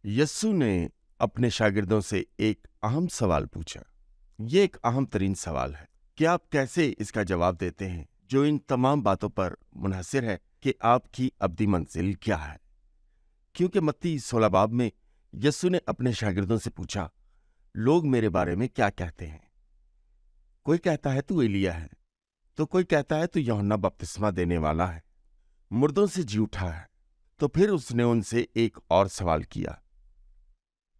یسوع نے اپنے شاگردوں سے ایک اہم سوال پوچھا۔ یہ ایک اہم ترین سوال ہے کہ آپ کیسے اس کا جواب دیتے ہیں جو ان تمام باتوں پر منحصر ہے کہ آپ کی ابدی منزل کیا ہے۔ کیونکہ متی 16 باب میں یسوع نے اپنے شاگردوں سے پوچھا، لوگ میرے بارے میں کیا کہتے ہیں؟ کوئی کہتا ہے تو ایلیا ہے، تو کوئی کہتا ہے تو یوحنا بپتسمہ دینے والا ہے، مردوں سے جی اٹھا ہے۔ تو پھر اس نے ان سے ایک اور سوال کیا،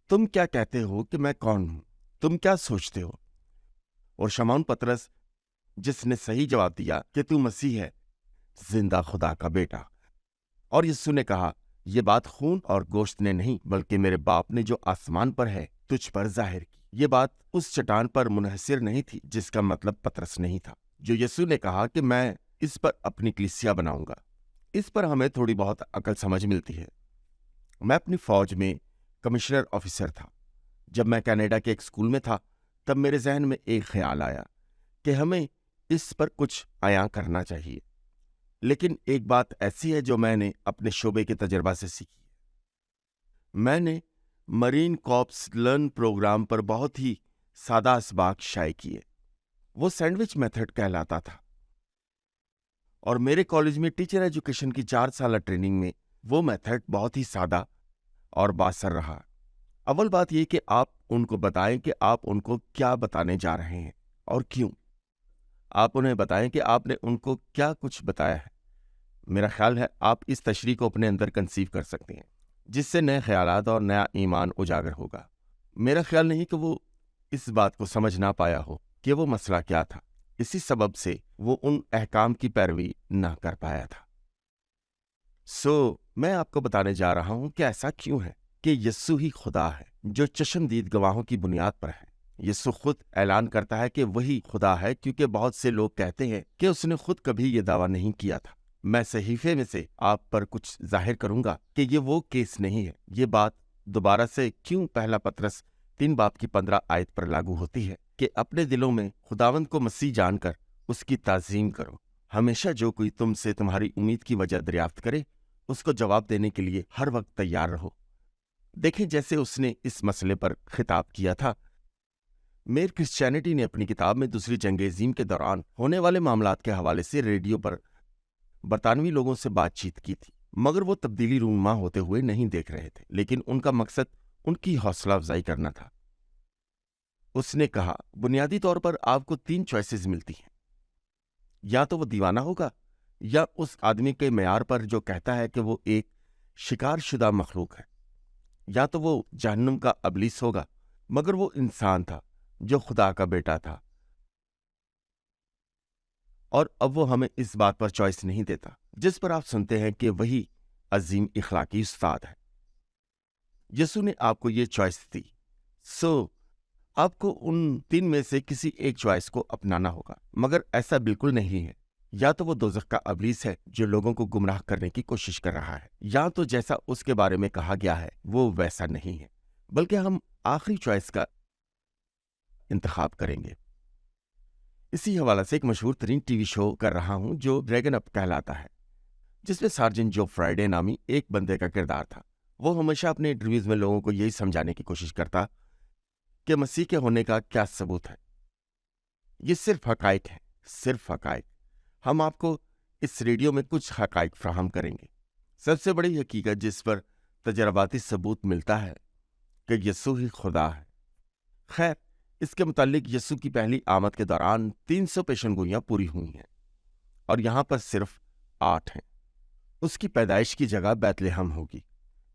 تم کیا کہتے ہو کہ میں کون ہوں؟ تم کیا سوچتے ہو؟ اور شمعون پطرس، جس نے صحیح جواب دیا کہ تو مسیح ہے، زندہ خدا کا بیٹا۔ اور یسوع نے کہا، یہ بات خون اور گوشت نے نہیں بلکہ میرے باپ نے جو آسمان پر ہے تجھ پر ظاہر کی۔ یہ بات اس چٹان پر منحصر نہیں تھی جس کا مطلب پطرس نہیں تھا، جو یسوع نے کہا کہ میں اس پر اپنی کلیسیا بناؤں گا۔ اس پر ہمیں تھوڑی بہت عقل سمجھ ملتی ہے۔ میں اپنی فوج میں کمشنر آفیسر تھا۔ جب میں کینیڈا کے ایک اسکول میں تھا تب میرے ذہن میں ایک خیال آیا کہ ہمیں اس پر کچھ عیاں کرنا چاہیے۔ لیکن ایک بات ایسی ہے جو میں نے اپنے شعبے کے تجربہ سے سیکھی ہے۔ میں نے مرین کارپس لرن پروگرام پر بہت ہی سادہ اسباق شائع کیے۔ وہ سینڈوچ میتھڈ کہلاتا تھا، اور میرے کالج میں ٹیچر ایجوکیشن کی 4 سالہ ٹریننگ میں وہ میتھڈ بہت ہی سادہ اور باثر رہا۔ اول بات یہ کہ آپ ان کو بتائیں کہ آپ ان کو کیا بتانے جا رہے ہیں اور کیوں۔ آپ انہیں بتائیں کہ آپ نے ان کو کیا کچھ بتایا ہے۔ میرا خیال ہے آپ اس تشریح کو اپنے اندر کنسیو کر سکتے ہیں، جس سے نئے خیالات اور نیا ایمان اجاگر ہوگا۔ میرا خیال نہیں کہ وہ اس بات کو سمجھ نہ پایا ہو کہ وہ مسئلہ کیا تھا، اسی سبب سے وہ ان احکام کی پیروی نہ کر پایا تھا۔ میں آپ کو بتانے جا رہا ہوں کہ ایسا کیوں ہے کہ یسوع ہی خدا ہے، جو چشمدید گواہوں کی بنیاد پر ہے۔ یسوع خود اعلان کرتا ہے کہ وہی خدا ہے، کیونکہ بہت سے لوگ کہتے ہیں کہ اس نے خود کبھی یہ دعویٰ نہیں کیا تھا۔ میں صحیفے میں سے آپ پر کچھ ظاہر کروں گا کہ یہ وہ کیس نہیں ہے۔ یہ بات دوبارہ سے کیوں پہلا پطرس 3 باب کی 15 آیت پر لاگو ہوتی ہے کہ اپنے دلوں میں خداوند کو مسیح جان کر اس کی تعظیم کرو۔ ہمیشہ جو کوئی تم سے تمہاری امید کی وجہ دریافت کرے، اس کو جواب دینے کے لیے ہر وقت تیار رہو۔ دیکھیں، جیسے اس نے اس مسئلے پر خطاب کیا تھا، میر کرسچینٹی نے اپنی کتاب میں دوسری جنگ عظیم کے دوران ہونے والے معاملات کے حوالے سے ریڈیو پر برطانوی لوگوں سے بات چیت کی تھی، مگر وہ تبدیلی رونما ہوتے ہوئے نہیں دیکھ رہے تھے، لیکن ان کا مقصد ان کی حوصلہ افزائی کرنا تھا۔ اس نے کہا، بنیادی طور پر آپ کو 3 چوائسز ملتی ہیں، یا تو وہ دیوانہ ہوگا، یا اس آدمی کے معیار پر جو کہتا ہے کہ وہ ایک شکار شدہ مخلوق ہے، یا تو وہ جہنم کا ابلیس ہوگا، مگر وہ انسان تھا جو خدا کا بیٹا تھا۔ اور اب وہ ہمیں اس بات پر چوائس نہیں دیتا جس پر آپ سنتے ہیں کہ وہی عظیم اخلاقی استاد ہے۔ یسوع نے آپ کو یہ چوائس دی، آپ کو ان 3 میں سے کسی ایک چوائس کو اپنانا ہوگا، مگر ایسا بالکل نہیں ہے۔ یا تو وہ دوزخ کا ابلیس ہے جو لوگوں کو گمراہ کرنے کی کوشش کر رہا ہے، یا تو جیسا اس کے بارے میں کہا گیا ہے وہ ویسا نہیں ہے، بلکہ ہم آخری چوائس کا انتخاب کریں گے۔ اسی حوالے سے ایک مشہور ترین ٹی وی شو کر رہا ہوں جو ڈریگن اپ کہلاتا ہے، جس میں سارجنٹ جو فرائیڈے نامی ایک بندے کا کردار تھا۔ وہ ہمیشہ اپنے انٹرویوز میں لوگوں کو یہی سمجھانے کی کوشش کرتا کہ مسیح کے ہونے کا کیا ثبوت ہے۔ یہ صرف حقائق ہیں، صرف حقائق۔ ہم آپ کو اس ریڈیو میں کچھ حقائق فراہم کریں گے۔ سب سے بڑی حقیقت جس پر تجرباتی ثبوت ملتا ہے کہ یسوع ہی خدا ہے۔ خیر، اس کے متعلق یسوع کی پہلی آمد کے دوران 300 پیشن گوئیاں پوری ہوئی ہیں، اور یہاں پر صرف 8 ہیں۔ اس کی پیدائش کی جگہ بیت لحم ہوگی۔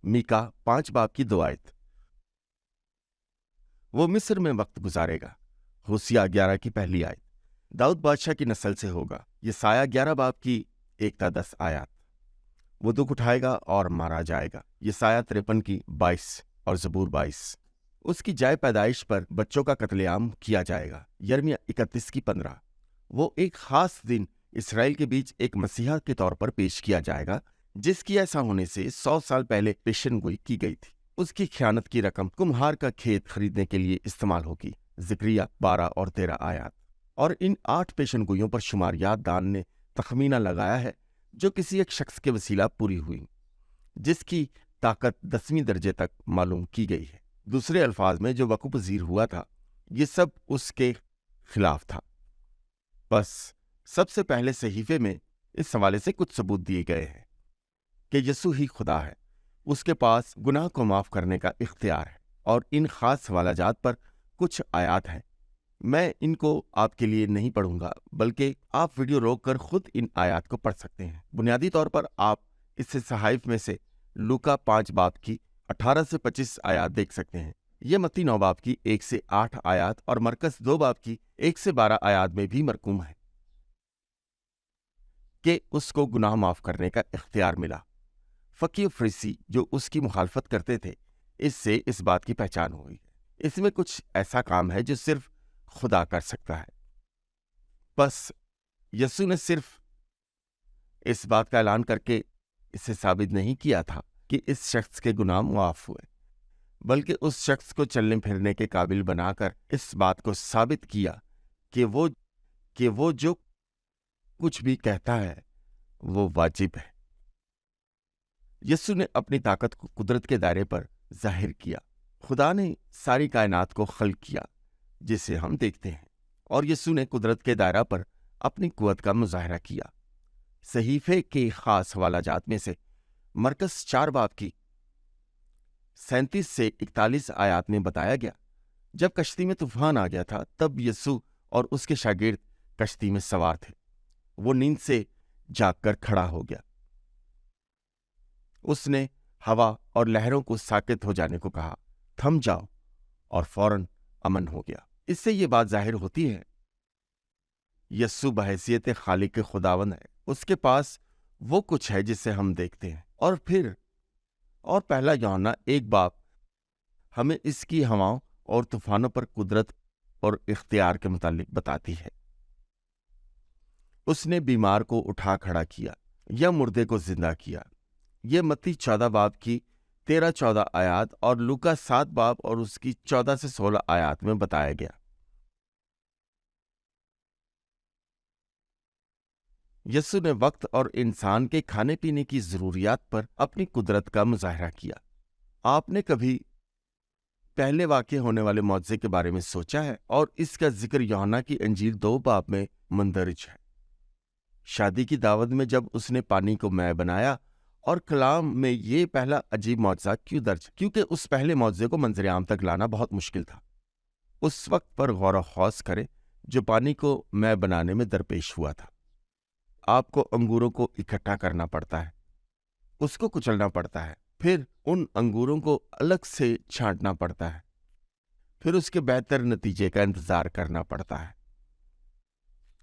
میکا 5 باب کی 2 آیت۔ وہ مصر میں وقت گزارے گا۔ ہوسیہ 11 کی پہلی آیت۔ داؤد بادشاہ کی نسل سے ہوگا۔ یسایہ 11 باب کی 1 تا 10 آیات۔ وہ دکھ اٹھائے گا اور مارا جائے گا۔ یسایہ 53 کی 22 اور زبور 22۔ اس کی جائے پیدائش پر بچوں کا قتل عام کیا جائے گا۔ یرمیہ 31 کی 15۔ وہ ایک خاص دن اسرائیل کے بیچ ایک مسیحا کے طور پر پیش کیا جائے گا، جس کی ایسا ہونے سے 100 سال پہلے پیشن گوئی کی گئی تھی۔ اس کی خیانت کی رقم کمہار کا کھیت خریدنے کے لیے استعمال ہوگی۔ زکریا 12 اور 13 آیات۔ اور ان 8 پیشن گوئیوں پر شماریات دان نے تخمینہ لگایا ہے جو کسی ایک شخص کے وسیلہ پوری ہوئی، جس کی طاقت 10ویں درجے تک معلوم کی گئی ہے۔ دوسرے الفاظ میں جو وقوع پذیر ہوا تھا یہ سب اس کے خلاف تھا۔ بس سب سے پہلے صحیفے میں اس حوالے سے کچھ ثبوت دیے گئے ہیں کہ یسوع ہی خدا ہے، اس کے پاس گناہ کو معاف کرنے کا اختیار ہے، اور ان خاص حوالہ جات پر کچھ آیات ہیں۔ میں ان کو آپ کے لیے نہیں پڑھوں گا، بلکہ آپ ویڈیو روک کر خود ان آیات کو پڑھ سکتے ہیں۔ بنیادی طور پر آپ اس سے صحائف میں سے لوکا 5 باب کی 18 سے 25 آیات دیکھ سکتے ہیں۔ یہ متی 9 باب کی 1 سے 8 آیات اور مرکز 2 باب کی 1 سے 12 آیات میں بھی مرقوم ہے کہ اس کو گناہ معاف کرنے کا اختیار ملا۔ فقیہ فریسی جو اس کی مخالفت کرتے تھے، اس سے اس بات کی پہچان ہوئی ہے۔ اس میں کچھ ایسا کام ہے جو صرف خدا کر سکتا ہے۔ بس یسوع نے صرف اس بات کا اعلان کر کے اسے ثابت نہیں کیا تھا کہ اس شخص کے گناہ معاف ہوئے، بلکہ اس شخص کو چلنے پھرنے کے قابل بنا کر اس بات کو ثابت کیا کہ وہ جو کچھ بھی کہتا ہے وہ واجب ہے۔ یسوع نے اپنی طاقت کو قدرت کے دائرے پر ظاہر کیا۔ خدا نے ساری کائنات کو خلق کیا جسے ہم دیکھتے ہیں، اور یسوع نے قدرت کے دائرہ پر اپنی قوت کا مظاہرہ کیا۔ صحیفے کے خاص حوالہ جات میں سے مرکز 4 باب کی 37 سے 41 آیات میں بتایا گیا، جب کشتی میں طوفان آ گیا تھا تب یسوع اور اس کے شاگرد کشتی میں سوار تھے۔ وہ نیند سے جاگ کر کھڑا ہو گیا۔ اس نے ہوا اور لہروں کو ساکت ہو جانے کو کہا، تھم جاؤ، اور فوراً امن ہو گیا۔ اس سے یہ بات ظاہر ہوتی ہے یسوع بحیثیت خالق خداوند ہے، اس کے پاس وہ کچھ ہے جسے ہم دیکھتے ہیں، اور پہلا یوحنا 1 باب ہمیں اس کی ہواؤں اور طوفانوں پر قدرت اور اختیار کے متعلق بتاتی ہے۔ اس نے بیمار کو اٹھا کھڑا کیا یا مردے کو زندہ کیا۔ یہ متی 14 باب کی 13-14 آیات اور لوکا 7 باب اور اس کی 14 سے 16 آیات میں بتایا گیا۔ یسوع نے وقت اور انسان کے کھانے پینے کی ضروریات پر اپنی قدرت کا مظاہرہ کیا۔ آپ نے کبھی پہلے واقع ہونے والے معجزے کے بارے میں سوچا ہے؟ اور اس کا ذکر یوحنا کی انجیل 2 باب میں مندرج ہے۔ شادی کی دعوت میں جب اس نے پانی کو مے بنایا، اور کلام میں یہ پہلا عجیب معجزہ کیوں درج؟ کیونکہ اس پہلے معجزے کو منظر عام تک لانا بہت مشکل تھا۔ اس وقت پر غور و خوض کریں جو پانی کو مے بنانے میں درپیش ہوا تھا۔ آپ کو انگوروں کو اکٹھا کرنا پڑتا ہے، اس کو کچلنا پڑتا ہے، پھر ان انگوروں کو الگ سے چھانٹنا پڑتا ہے، پھر اس کے بہتر نتیجے کا انتظار کرنا پڑتا ہے،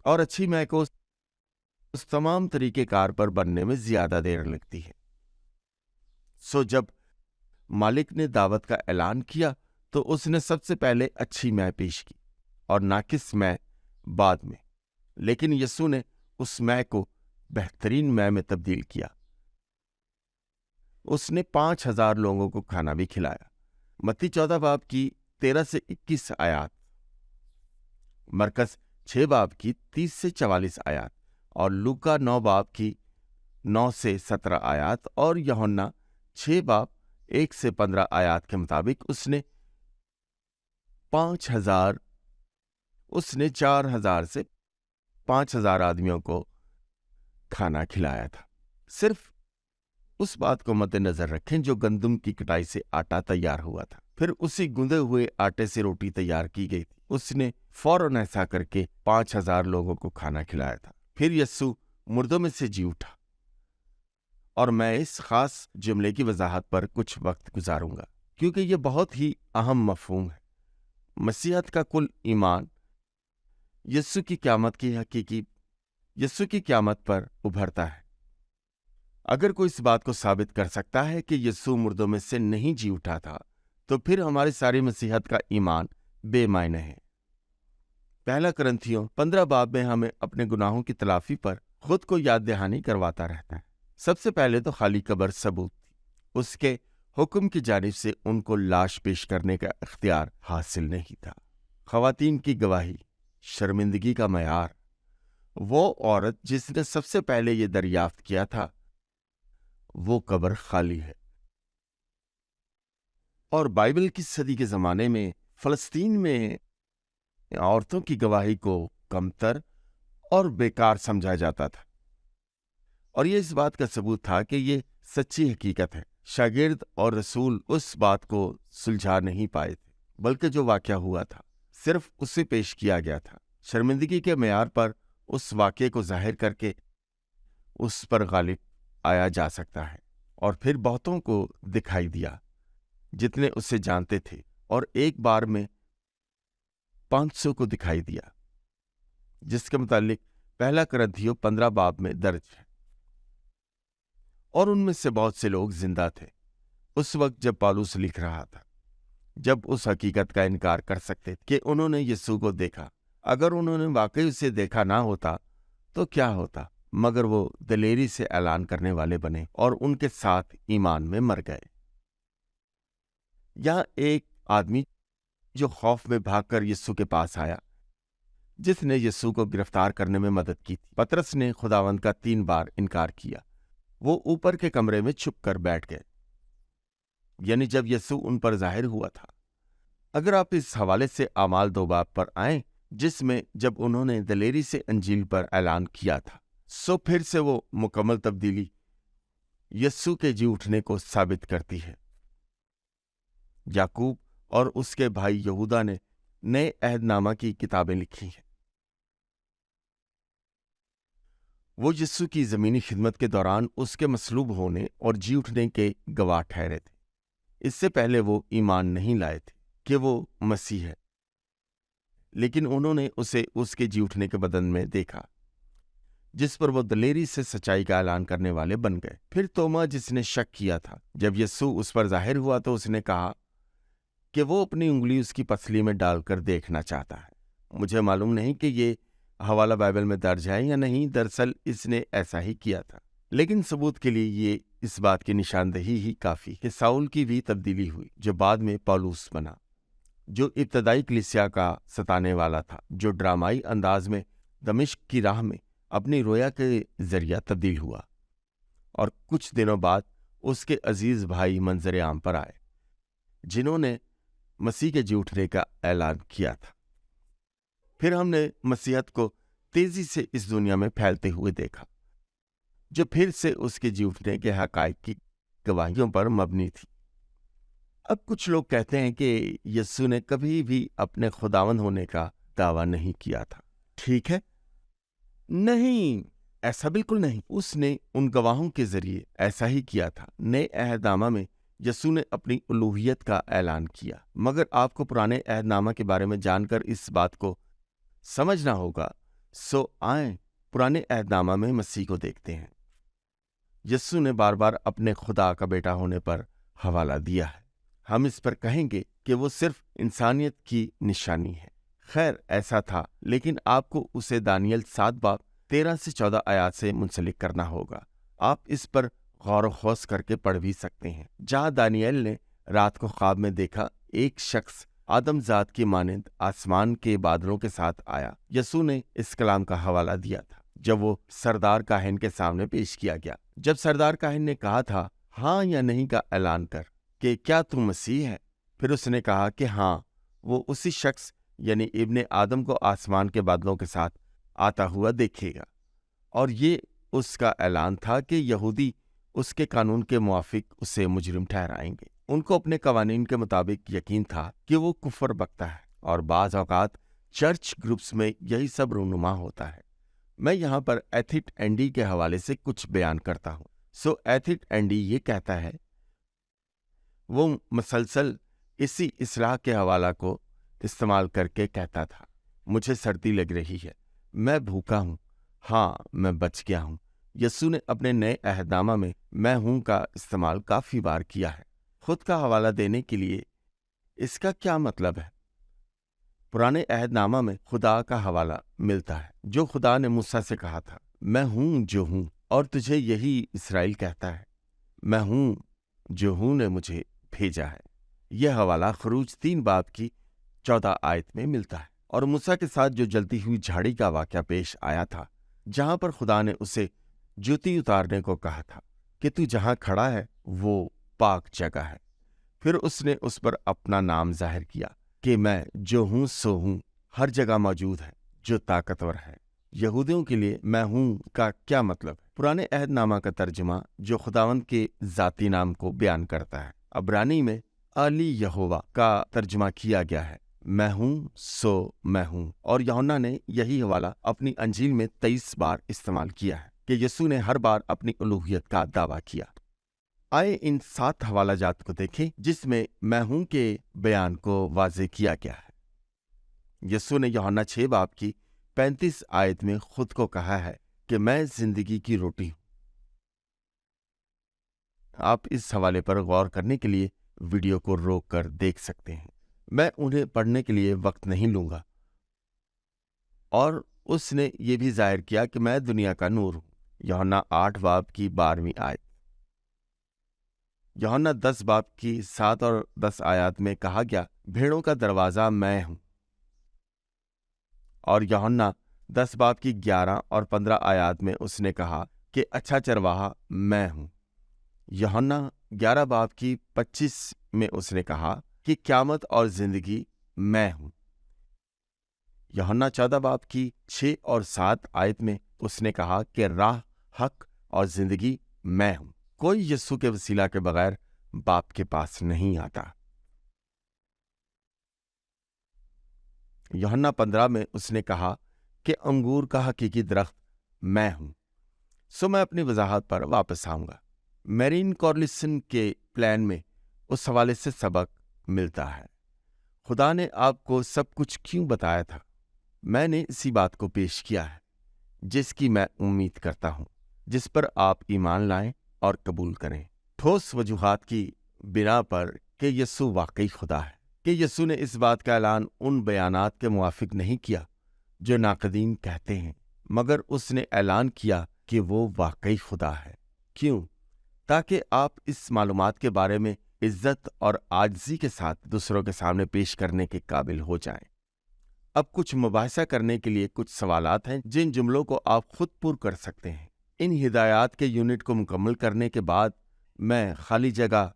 اور اچھی مے کو اس تمام طریقہ کار پر بننے میں زیادہ دیر لگتی ہے۔ جب مالک نے دعوت کا اعلان کیا تو اس نے سب سے پہلے اچھی مے پیش کی اور ناقص مے بعد میں، لیکن یسوع نے اس مے کو بہترین مے میں تبدیل کیا۔ اس نے 5000 لوگوں کو کھانا بھی کھلایا۔ متی 14 باب کی 13 سے 21 آیات، مرکز 6 باب کی 30 سے 44 آیات، اور لوکا 9 باب کی 9 سے 17 آیات، اور یوحنا 6 باب 1 سے 15 آیات کے مطابق اس نے 4000 سے 5000 آدمیوں کو کھانا کھلایا تھا۔ صرف اس بات کو مد نظر رکھیں جو گندم کی کٹائی سے آٹا تیار ہوا تھا، پھر اسی گندے ہوئے آٹے سے روٹی تیار کی گئی تھی۔ اس نے فوراً ایسا کر کے 5000 لوگوں کو کھانا کھلایا تھا۔ پھر یسوع مردوں میں سے جی اٹھا، اور میں اس خاص جملے کی وضاحت پر کچھ وقت گزاروں گا کیونکہ یہ بہت ہی اہم مفہوم ہے۔ مسیحیت کا کل ایمان یسوع کی قیامت پر ابھرتا ہے۔ اگر کوئی اس بات کو ثابت کر سکتا ہے کہ یسوع مردوں میں سے نہیں جی اٹھا تھا تو پھر ہماری ساری مسیحیت کا ایمان بے معنی ہے۔ پہلا کرنتھیوں 15 باب میں ہمیں اپنے گناہوں کی تلافی پر خود کو یاد دہانی کرواتا رہتا ہے۔ سب سے پہلے تو خالی قبر ثبوت تھی، اس کے حکم کی جانب سے ان کو لاش پیش کرنے کا اختیار حاصل نہیں تھا۔ خواتین کی گواہی، شرمندگی کا معیار، وہ عورت جس نے سب سے پہلے یہ دریافت کیا تھا وہ قبر خالی ہے۔ اور بائبل کی صدی کے زمانے میں فلسطین میں عورتوں کی گواہی کو کمتر اور بیکار سمجھا جاتا تھا، اور یہ اس بات کا ثبوت تھا کہ یہ سچی حقیقت ہے۔ شاگرد اور رسول اس بات کو سلجھا نہیں پائے تھے، بلکہ جو واقعہ ہوا تھا صرف اسے پیش کیا گیا تھا۔ شرمندگی کے معیار پر اس واقعے کو ظاہر کر کے اس پر غالب آیا جا سکتا ہے، اور پھر بہتوں کو دکھائی دیا جتنے اسے جانتے تھے، اور ایک بار میں 500 کو دکھائی دیا، جس کے متعلق پہلا کرنتھیوں 15 باب میں درج ہے۔ اور ان میں سے بہت سے لوگ زندہ تھے اس وقت جب پالوس لکھ رہا تھا، جب اس حقیقت کا انکار کر سکتے تھے کہ انہوں نے یسوع کو دیکھا۔ اگر انہوں نے واقعی اسے دیکھا نہ ہوتا تو کیا ہوتا، مگر وہ دلیری سے اعلان کرنے والے بنے اور ان کے ساتھ ایمان میں مر گئے۔ یہاں ایک آدمی جو خوف میں بھاگ کر یسوع کے پاس آیا، جس نے یسوع کو گرفتار کرنے میں مدد کی تھی۔ پطرس نے خداوند کا 3 بار انکار کیا۔ وہ اوپر کے کمرے میں چھپ کر بیٹھ گئے، یعنی جب یسوع ان پر ظاہر ہوا تھا۔ اگر آپ اس حوالے سے اعمال 2 باب پر آئیں، جس میں جب انہوں نے دلیری سے انجیل پر اعلان کیا تھا، سو پھر سے وہ مکمل تبدیلی یسوع کے جی اٹھنے کو ثابت کرتی ہے۔ یعقوب اور اس کے بھائی یہودا نے نئے عہد نامہ کی کتابیں لکھی ہیں۔ وہ یسوع کی زمینی خدمت کے دوران اس کے مصلوب ہونے اور جی اٹھنے کے گواہ ٹھہرے تھے۔ اس سے پہلے وہ ایمان نہیں لائے تھے کہ وہ مسیح ہے، لیکن انہوں نے اسے اس کے جی اٹھنے کے بدن میں دیکھا، جس پر وہ دلیری سے سچائی کا اعلان کرنے والے بن گئے۔ پھر توما، جس نے شک کیا تھا، جب یسوع اس پر ظاہر ہوا تو اس نے کہا کہ وہ اپنی انگلی اس کی پسلی میں ڈال کر دیکھنا چاہتا ہے۔ مجھے معلوم نہیں کہ یہ حوالہ بائبل میں درج ہے یا نہیں، دراصل اس نے ایسا ہی کیا تھا، لیکن ثبوت کے لیے یہ اس بات کی نشاندہی ہی کافی کہ ساؤل کی بھی تبدیلی ہوئی، جو بعد میں پالوس بنا، جو ابتدائی کلیسیا کا ستانے والا تھا، جو ڈرامائی انداز میں دمشق کی راہ میں اپنی رویا کے ذریعہ تبدیل ہوا، اور کچھ دنوں بعد اس کے عزیز بھائی منظر عام پر آئے، جنہوں نے مسیح کے جی اٹھنے کا اعلان کیا تھا۔ پھر ہم نے مسیحیت کو تیزی سے اس دنیا میں پھیلتے ہوئے دیکھا، جو پھر سے اس کے جی اٹھنے کے حقائق کی گواہیوں پر مبنی تھی۔ اب کچھ لوگ کہتے ہیں کہ یسوع نے کبھی بھی اپنے خداوند ہونے کا دعویٰ نہیں کیا تھا۔ ٹھیک ہے، نہیں، ایسا بالکل نہیں۔ اس نے ان گواہوں کے ذریعے ایسا ہی کیا تھا۔ نئے عہد نامہ میں یسوع نے اپنی الوہیت کا اعلان کیا، مگر آپ کو پرانے عہد نامہ کے بارے میں جان کر اس بات کو سمجھنا ہوگا۔ سو آئیں پرانے عہد نامہ میں مسیح کو دیکھتے ہیں۔ یسوع نے بار بار اپنے خدا کا بیٹا ہونے پر حوالہ دیا ہے۔ ہم اس پر کہیں گے کہ وہ صرف انسانیت کی نشانی ہے۔ خیر ایسا تھا، لیکن آپ کو اسے دانیل 7 باب 13 سے 14 آیات سے منسلک کرنا ہوگا۔ آپ اس پر غور و خوض کر کے پڑھ بھی سکتے ہیں، جہاں دانیل نے رات کو خواب میں دیکھا ایک شخص آدم ذات کی مانند آسمان کے بادلوں کے ساتھ آیا۔ یسوع نے اس کلام کا حوالہ دیا تھا جب وہ سردار کاہن کے سامنے پیش کیا گیا۔ جب سردار کاہن نے کہا تھا ہاں یا نہیں کا اعلان کر کہ کیا تم مسیح ہے، پھر اس نے کہا کہ ہاں، وہ اسی شخص یعنی ابن آدم کو آسمان کے بادلوں کے ساتھ آتا ہوا دیکھے گا۔ اور یہ اس کا اعلان تھا کہ یہودی اس کے قانون کے موافق اسے مجرم ٹھہرائیں گے۔ ان کو اپنے قوانین کے مطابق یقین تھا کہ وہ کفر بکتا ہے، اور بعض اوقات چرچ گروپس میں یہی سب رونما ہوتا ہے۔ میں یہاں پر ایتھٹ اینڈی کے حوالے سے کچھ بیان کرتا ہوں۔ سو ایتھٹ اینڈی یہ کہتا ہے، وہ مسلسل اسی اصلاح کے حوالہ کو استعمال کر کے کہتا تھا، مجھے سردی لگ رہی ہے، میں بھوکا ہوں، ہاں میں بچ گیا ہوں۔ یسوع نے اپنے نئے عہد نامہ میں میں ہوں کا استعمال کافی بار کیا ہے۔ خود کا حوالہ دینے کے لیے اس کا کیا مطلب ہے؟ پرانے عہد نامہ میں خدا کا حوالہ ملتا ہے، جو خدا نے موسیٰ سے کہا تھا، میں ہوں جو ہوں، اور تجھے یہی اسرائیل کہتا ہے، میں ہوں جو ہوں نے مجھے بھیجا ہے۔ یہ حوالہ خروج 3 باب کی 14 آیت میں ملتا ہے، اور موسیٰ کے ساتھ جو جلتی ہوئی جھاڑی کا واقعہ پیش آیا تھا، جہاں پر خدا نے اسے جوتی اتارنے کو کہا تھا کہ تو جہاں کھڑا ہے وہ پاک جگہ ہے۔ پھر اس نے اس پر اپنا نام ظاہر کیا کہ میں جو ہوں سو ہوں، ہر جگہ موجود ہے، جو طاقتور ہے۔ یہودیوں کے لیے میں ہوں کا کیا مطلب ہے؟ پرانے عہد نامہ کا ترجمہ جو خداوند کے ذاتی نام کو بیان کرتا ہے۔ عبرانی میں علی یہوہ کا ترجمہ کیا گیا ہے، میں ہوں سو میں ہوں، اور یوحنا نے یہی حوالہ اپنی انجیل میں 23 بار استعمال کیا ہے کہ یسوع نے ہر بار اپنی الوہیت کا دعویٰ کیا۔ آئے ان 7 حوالہ جات کو دیکھیں جس میں میں ہوں کے بیان کو واضح کیا گیا ہے۔ یسوع نے یوحنا 6 باب کی 35 آیت میں خود کو کہا ہے کہ میں زندگی کی روٹی ہوں۔ آپ اس حوالے پر غور کرنے کے لیے ویڈیو کو روک کر دیکھ سکتے ہیں، میں انہیں پڑھنے کے لیے وقت نہیں لوں گا۔ اور اس نے یہ بھی ظاہر کیا کہ میں دنیا کا نور ہوں، یوحنا 8 باب کی 12ویں آیت۔ یوحنا 10 باب کی 7 اور 10 آیات میں کہا گیا بھیڑوں کا دروازہ میں ہوں، اور یوحنا 10 باب کی 11 اور 15 آیات میں اس نے کہا کہ اچھا چرواہا میں ہوں۔ یوحنا 11 باب کی 25 میں اس نے کہا کہ قیامت اور زندگی میں ہوں۔ یوحنا 14 باب کی 6 اور 7 آیت میں اس نے کہا کہ راہ، حق اور زندگی میں ہوں، کوئی یسوع کے وسیلہ کے بغیر باپ کے پاس نہیں آتا۔ یوحنا 15 میں اس نے کہا کہ انگور کا حقیقی درخت میں ہوں۔ سو میں اپنی وضاحت پر واپس آؤں گا۔ میرین کارلسن کے پلان میں اس حوالے سے سبق ملتا ہے، خدا نے آپ کو سب کچھ کیوں بتایا تھا؟ میں نے اسی بات کو پیش کیا ہے جس کی میں امید کرتا ہوں، جس پر آپ ایمان لائیں اور قبول کریں، ٹھوس وجوہات کی بنا پر کہ یسوع واقعی خدا ہے، کہ یسوع نے اس بات کا اعلان ان بیانات کے موافق نہیں کیا جو ناقدین کہتے ہیں، مگر اس نے اعلان کیا کہ وہ واقعی خدا ہے۔ کیوں؟ تاکہ آپ اس معلومات کے بارے میں عزت اور عاجزی کے ساتھ دوسروں کے سامنے پیش کرنے کے قابل ہو جائیں۔ اب کچھ مباحثہ کرنے کے لیے کچھ سوالات ہیں جن جملوں کو آپ خود پر کر سکتے ہیں۔ ان ہدایات کے یونٹ کو مکمل کرنے کے بعد میں خالی جگہ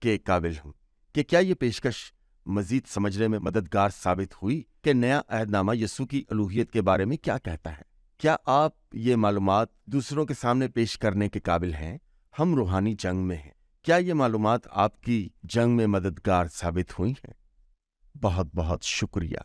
کے قابل ہوں کہ کیا یہ پیشکش مزید سمجھنے میں مددگار ثابت ہوئی کہ نیا عہد نامہ یسوع کی الوہیت کے بارے میں کیا کہتا ہے؟ کیا آپ یہ معلومات دوسروں کے سامنے پیش کرنے کے قابل ہیں؟ ہم روحانی جنگ میں ہیں، کیا یہ معلومات آپ کی جنگ میں مددگار ثابت ہوئی ہیں؟ بہت بہت شکریہ۔